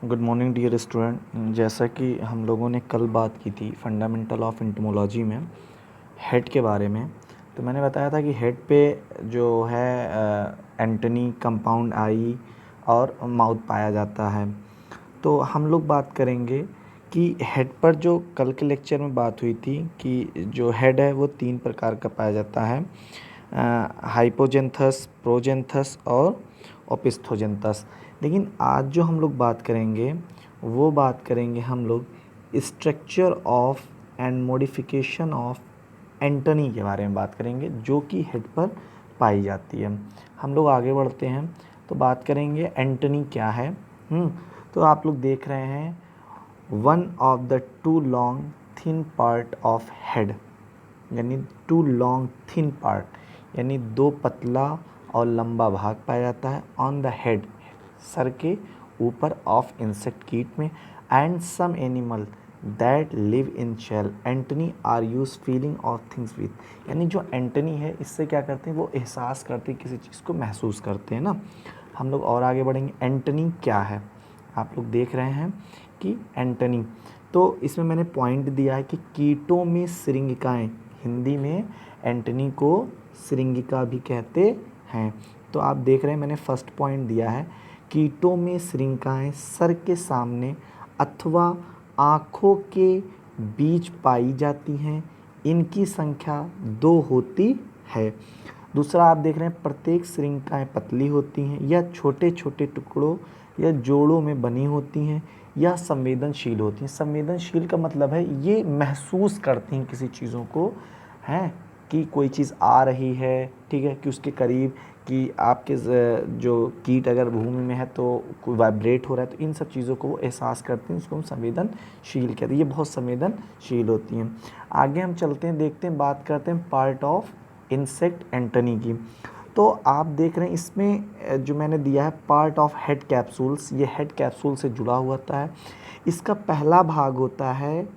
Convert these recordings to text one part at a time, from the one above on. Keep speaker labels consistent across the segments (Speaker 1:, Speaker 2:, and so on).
Speaker 1: Good morning dear student. जैसा कि हम लोगों ने कल बात की थी फंडामेंटल ऑफ एंटोमोलॉजी में हेड के बारे में, तो मैंने बताया था कि हेड पे जो है एंटनी, कंपाउंड आई और माउथ पाया जाता है। तो हम लोग बात करेंगे कि हेड पर जो कल के लेक्चर में बात हुई थी कि जो हेड है वो 3 प्रकार का पाया जाता है, हाइपोजेंथस, प्रोजेंथस और ओपिस्थोजेंथस। लेकिन आज जो हम लोग बात करेंगे वो बात करेंगे हम लोग structure of and modification of Antony के बारे में बात करेंगे, जो कि हेड पर पाई जाती है। हम लोग आगे बढ़ते हैं तो बात करेंगे एंटनी क्या है। तो आप लोग देख रहे हैं one of the two long thin part of head, यानी टू लॉन्ग थिन पार्ट यानी 2 पतला और लंबा भाग पाया जाता है ऑन द हेड, सर के ऊपर ऑफ इंसेक्ट कीट में, and some animal that live in shell antennae are use feeling of things with. यानी जो एंटनी है इससे क्या करते हैं, वो एहसास करते हैं, किसी चीज़ को महसूस करते हैं ना। हम लोग और आगे बढ़ेंगे। एंटनी क्या है, आप लोग देख रहे हैं कि एंटनी, तो इसमें मैंने पॉइंट दिया है कि कीटों में श्रृंगिकाएँ, हिंदी में एंटनी को श्रृंगिका भी कहते हैं। तो आप देख रहे हैं मैंने फर्स्ट पॉइंट दिया है, कीटों में श्रृंगिकाएँ सर के सामने अथवा आँखों के बीच पाई जाती हैं। इनकी संख्या 2 होती है। दूसरा आप देख रहे हैं प्रत्येक श्रृंगिकाएँ पतली होती हैं या छोटे छोटे टुकड़ों या जोड़ों में बनी होती हैं या संवेदनशील होती हैं। संवेदनशील का मतलब है ये महसूस करती हैं किसी चीज़ों को, हैं कि कोई चीज़ आ रही है, ठीक है, कि उसके करीब, कि आपके जो कीट अगर भूमि में है तो कोई वाइब्रेट हो रहा है, तो इन सब चीज़ों को वो एहसास करते हैं, उसको हम संवेदनशील कहते हैं। ये बहुत संवेदनशील होती हैं। आगे हम चलते हैं, देखते हैं, बात करते हैं पार्ट ऑफ इंसेक्ट एंटनी की। तो आप देख रहे हैं इसमें जो मैंने दिया है पार्ट ऑफ हेड कैप्सूल्स, ये हेड कैप्सूल से जुड़ा हुआ होता है। इसका पहला भाग होता है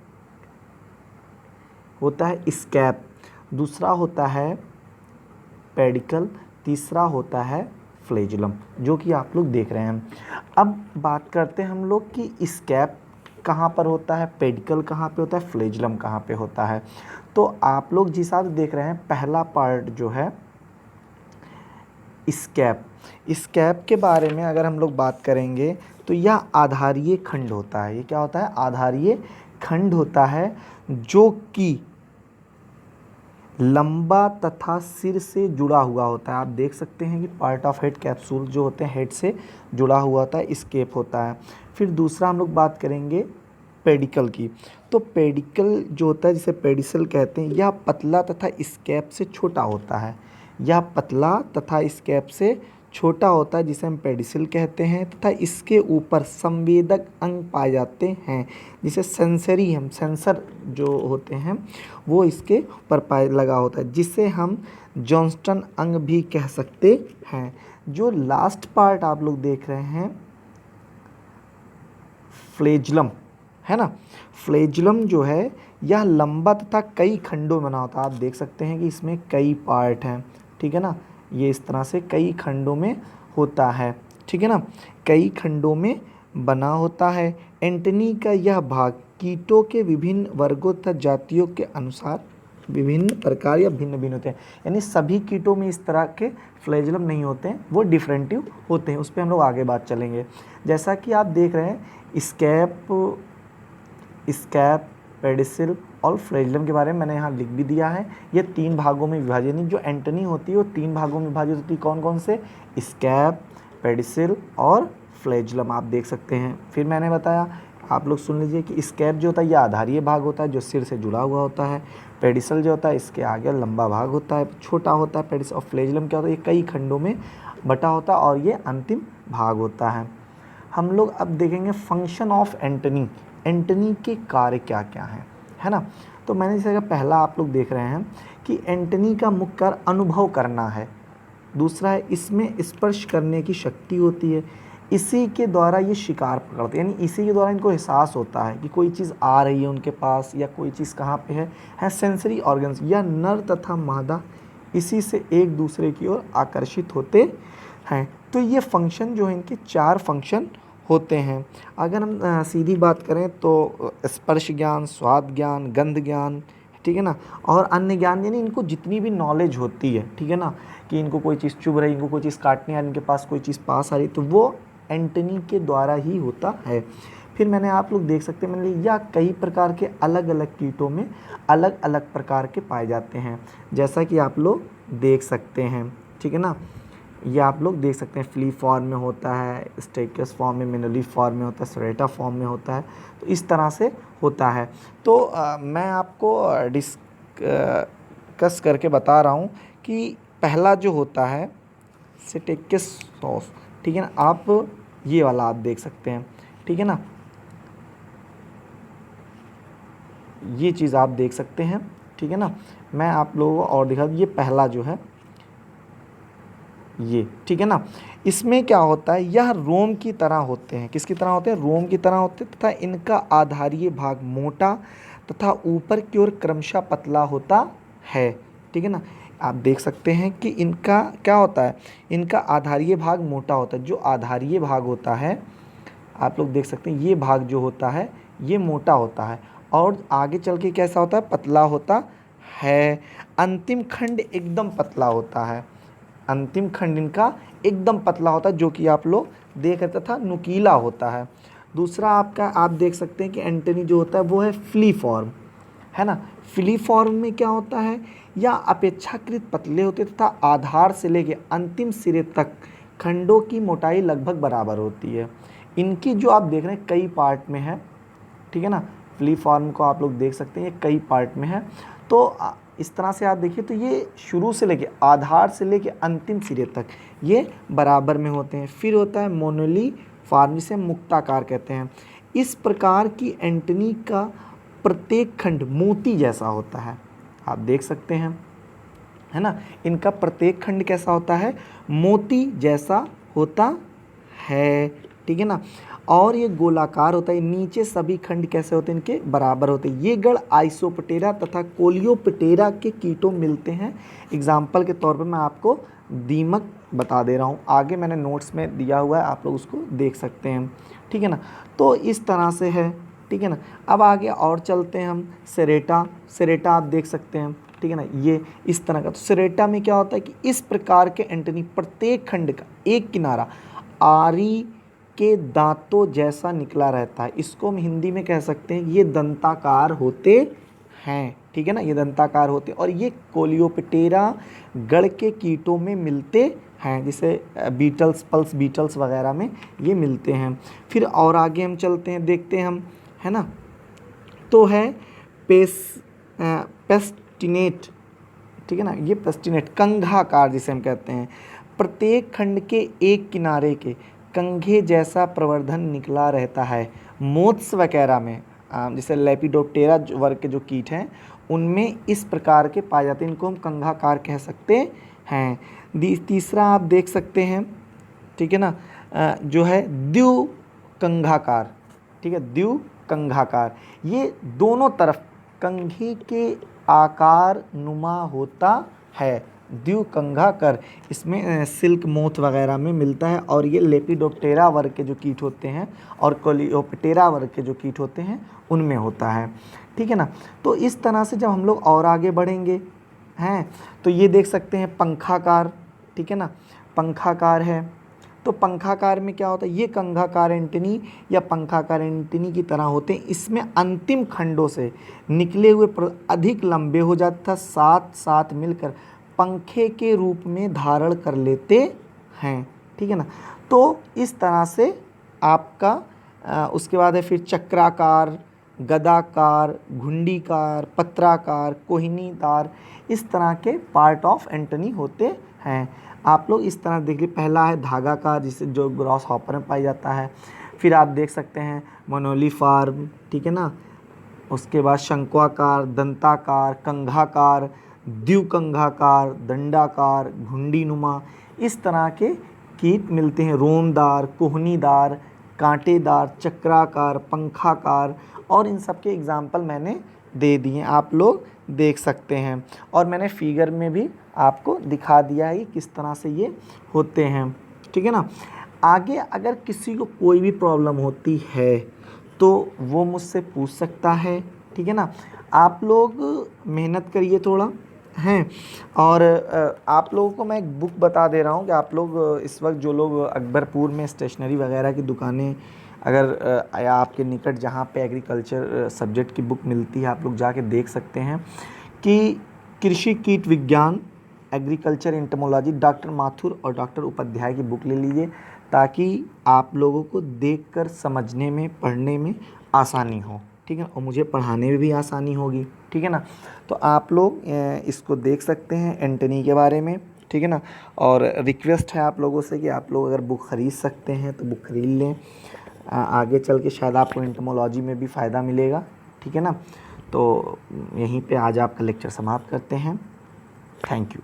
Speaker 1: स्कैप, दूसरा होता है पेडिकल, तीसरा होता है फ्लैजुलम, जो कि आप लोग देख रहे हैं। अब बात करते हैं हम लोग कि स्कैप कहाँ पर होता है, पेडिकल कहाँ पे होता है, फ्लैजुलम कहाँ पे होता है। तो आप लोग जिस हिसाब से देख रहे हैं, पहला पार्ट जो है स्कैप, स्कैप के बारे में अगर हम लोग बात करेंगे तो यह आधारीय खंड होता है। ये क्या होता है, आधारीय खंड होता है, जो कि लंबा तथा सिर से जुड़ा हुआ होता है। आप देख सकते हैं कि पार्ट ऑफ हेड कैप्सूल जो होते हैं हेड से जुड़ा हुआ होता है, स्केप होता है। फिर दूसरा हम लोग बात करेंगे पेडिकल की। तो पेडिकल जो होता है, जिसे पेडिसल कहते हैं, यह पतला तथा स्केप से छोटा होता है। यह पतला तथा स्केप से छोटा होता है, जिसे हम पेडिसल कहते हैं, तथा इसके ऊपर संवेदक अंग पाए जाते हैं, जिसे सेंसरी, हम सेंसर जो होते हैं वो इसके ऊपर पाए लगा होता है, जिसे हम जॉन्स्टन अंग भी कह सकते हैं। जो लास्ट पार्ट आप लोग देख रहे हैं फ्लैजुलम, है ना, फ्लैजुलम जो है यह लंबा तथा कई खंडों में बना होता है। आप देख सकते हैं कि इसमें कई पार्ट हैं, ठीक है ना, ये इस तरह से कई खंडों में होता है, ठीक है ना, कई खंडों में बना होता है। एंटनी का यह भाग कीटों के विभिन्न वर्गों तथा जातियों के अनुसार विभिन्न प्रकार या भिन्न भिन्न होते हैं। यानी सभी कीटों में इस तरह के फ्लैजुलम नहीं होते हैं, वो डिफरेंटिव होते हैं। उस पर हम लोग आगे बात चलेंगे। जैसा कि आप देख रहे हैं स्कैप, पेडिसिल और फ्लैजुलम के बारे में मैंने यहाँ लिख भी दिया है। ये 3 भागों में विभाजित, यानी जो एंटनी होती है वो 3 भागों में विभाजित होती है। कौन कौन से, स्कैप, पेडिसिल और फ्लैजुलम, आप देख सकते हैं। फिर मैंने बताया, आप लोग सुन लीजिए कि स्कैप जो होता है यह आधारीय भाग होता है, जो सिर से जुड़ा हुआ होता है। पेडिसल जो होता है इसके आगे लंबा भाग होता है, छोटा होता है पेडिसल। और फ्लैजुलम क्या होता है, ये कई खंडों में बटा होता है और ये अंतिम भाग होता है। हम लोग अब देखेंगे फंक्शन ऑफ एंटनी, एंटनी के कार्य क्या क्या हैं, है ना। तो मैंने जैसे पहला आप लोग देख रहे हैं कि एंटनी का मुख्य कार्य अनुभव करना है। दूसरा है इसमें स्पर्श करने की शक्ति होती है, इसी के द्वारा ये शिकार पकड़ते हैं, यानी इसी के द्वारा इनको एहसास होता है कि कोई चीज़ आ रही है उनके पास या कोई चीज़ कहाँ पे है सेंसरी ऑर्गन्स या नर तथा मादा इसी से एक दूसरे की ओर आकर्षित होते हैं। तो ये फंक्शन जो है, इनके 4 फंक्शन होते हैं। अगर हम सीधी बात करें तो स्पर्श ज्ञान, स्वाद ज्ञान, गंध ज्ञान, ठीक है ना, और अन्य ज्ञान, यानी इनको जितनी भी नॉलेज होती है, ठीक है ना, कि इनको कोई चीज़ चुभ रही, इनको कोई चीज़ काटनी आ रही, इनके पास कोई चीज़ पास आ रही, तो वो एंटनी के द्वारा ही होता है। फिर मैंने आप लोग देख सकते हैं, मैंने यह कई प्रकार के अलग अलग कीटों में अलग अलग प्रकार के पाए जाते हैं, जैसा कि आप लोग देख सकते हैं, ठीक है ना। ये आप लोग देख सकते हैं, फ्ली फॉर्म में होता है, स्टेकस फॉर्म में, मिनली फॉर्म में होता है, सेरेटा फॉर्म में होता है, तो इस तरह से होता है। तो मैं आपको डिस्कस करके बता रहा हूँ कि पहला जो होता है सेटेकस सॉस, ठीक है ना, आप ये वाला आप देख सकते हैं, ठीक है ना, ये चीज़ आप देख सकते हैं, ठीक है ना। मैं आप लोगों को और दिखा दूँ, ये पहला जो है ये, ठीक है ना। इसमें क्या होता है, यह रोम की तरह होते हैं। किसकी तरह होते हैं? रोम की तरह होते हैं, तथा इनका आधारीय भाग मोटा तथा ऊपर की ओर क्रमशः पतला होता है, ठीक है ना। आप देख सकते हैं कि इनका क्या होता है, इनका आधारीय भाग मोटा होता है। जो आधारीय भाग होता है, आप लोग देख सकते हैं, ये भाग जो होता है ये मोटा होता है, और आगे चल के कैसा होता है, पतला होता है। अंतिम खंड एकदम पतला होता है, अंतिम खंड इनका एकदम पतला होता है, जो कि आप लोग देख रहे था, नुकीला होता है। दूसरा आपका आप देख सकते हैं कि एंटनी जो होता है वो है फ्ली फॉर्म, है ना। फ्ली फॉर्म में क्या होता है, या अपेक्षाकृत पतले होते तथा आधार से लेके अंतिम सिरे तक खंडों की मोटाई लगभग बराबर होती है। इनकी जो आप देख रहे हैं कई पार्ट में है, ठीक है ना। फ्ली फॉर्म को आप लोग देख सकते हैं, ये कई पार्ट में है। तो इस तरह से आप देखिए तो ये शुरू से लेके आधार से लेके अंतिम सिरे तक ये बराबर में होते हैं। फिर होता है मोनोली फॉर्म, जिसे मुक्ताकार कहते हैं। इस प्रकार की एंटनी का प्रत्येक खंड मोती जैसा होता है, आप देख सकते हैं, है ना। इनका प्रत्येक खंड कैसा होता है, मोती जैसा होता है, ठीक है ना। और ये गोलाकार होता है। नीचे सभी खंड कैसे होते हैं, इनके बराबर होते हैं। ये गण आइसोप्टेरा तथा कोलियोप्टेरा के कीटों मिलते हैं। एग्जाम्पल के तौर पर मैं आपको दीमक बता दे रहा हूँ, आगे मैंने नोट्स में दिया हुआ है, आप लोग उसको देख सकते हैं, ठीक है ना। तो इस तरह से है, ठीक है ना। अब आगे और चलते हैं हम, सेरेटा। सेरेटा आप देख सकते हैं, ठीक है ना, ये इस तरह का। तो सेरेटा में क्या होता है कि इस प्रकार के एंटनी प्रत्येक खंड का एक किनारा आरी के दांतों जैसा निकला रहता है। इसको हम हिंदी में कह सकते हैं ये दंताकार होते हैं, ठीक है ना, ये दंताकार होते हैं। और ये कोलियोप्टेरा गण के कीटों में मिलते हैं, जैसे बीटल्स, पल्स बीटल्स वगैरह में ये मिलते हैं। फिर और आगे हम चलते हैं, देखते हैं हम, है ना। तो है पेस्टिनेट, ठीक है ना, ये पेस्टिनेट कंघाकार जिसे हम कहते हैं। प्रत्येक खंड के एक किनारे के कंघे जैसा प्रवर्धन निकला रहता है। मोत्स वगैरह में जैसे लेपिडोप्टेरा वर्ग के जो कीट हैं उनमें इस प्रकार के पाए जाते हैं, इनको हम कंघाकार कह सकते हैं। तीसरा आप देख सकते हैं, ठीक है ना, जो है द्विकंघाकार, ठीक है, द्विकंघाकार। ये दोनों तरफ कंघी के आकार नुमा होता है, द्विकंघाकार। इसमें सिल्क मोथ वगैरह में मिलता है, और ये लेपिडोप्टेरा वर्ग के जो कीट होते हैं और कोलियोप्टेरा वर्ग के जो कीट होते हैं उनमें होता है, ठीक है ना। तो इस तरह से जब हम लोग और आगे बढ़ेंगे हैं, तो ये देख सकते हैं पंखाकार, ठीक है ना, पंखाकार है। तो पंखाकार में क्या होता है, ये कंघाकार एंटनी या पंखाकार एंटनी की तरह होते हैं। इसमें अंतिम खंडों से निकले हुए अधिक लंबे हो जाते था, साथ साथ मिलकर पंखे के रूप में धारण कर लेते हैं, ठीक है ना। तो इस तरह से आपका उसके बाद है फिर चक्राकार, गदाकार, घुंडीकार, पत्राकार, कोहिनीदार, इस तरह के पार्ट ऑफ एंटनी होते हैं। आप लोग इस तरह देख लीजिए, पहला है धागाकार, जिसे जो ग्रॉस हॉपर में पाया जाता है। फिर आप देख सकते हैं मोनोलीफॉर्म, ठीक है ना। उसके बाद शंक्वाकार, दंताकार, कंघाकार, द्विकंघाकार, दंडाकार, घुंडीनुमा, इस तरह के कीट मिलते हैं। रोमदार, कोहनीदार, कांटेदार, चक्राकार, पंखाकार, और इन सब के एग्जाम्पल मैंने दे दिए, आप लोग देख सकते हैं। और मैंने फिगर में भी आपको दिखा दिया है कि किस तरह से ये होते हैं, ठीक है ना। आगे अगर किसी को कोई भी प्रॉब्लम होती है तो वो मुझसे पूछ सकता है, ठीक है ना। आप लोग मेहनत करिए थोड़ा हैं। और आप लोगों को मैं एक बुक बता दे रहा हूँ कि आप लोग इस वक्त जो लोग अकबरपुर में स्टेशनरी वगैरह की दुकानें अगर या आपके निकट जहाँ पे एग्रीकल्चर सब्जेक्ट की बुक मिलती है, आप लोग जाके देख सकते हैं कि कृषि कीट विज्ञान एग्रीकल्चर एंटोमोलॉजी डॉक्टर माथुर और डॉक्टर उपाध्याय की बुक ले लीजिए, ताकि आप लोगों को देखकर समझने में पढ़ने में आसानी हो, ठीक है, और मुझे पढ़ाने में भी आसानी होगी, ठीक है ना। तो आप लोग इसको देख सकते हैं एंटनी के बारे में, ठीक है ना। और रिक्वेस्ट है आप लोगों से कि आप लोग अगर बुक ख़रीद सकते हैं तो बुक ख़रीद लें। आगे चल के शायद आपको एंटोमोलॉजी में भी फ़ायदा मिलेगा, ठीक है ना। तो यहीं पे आज आपका लेक्चर समाप्त करते हैं। Thank you.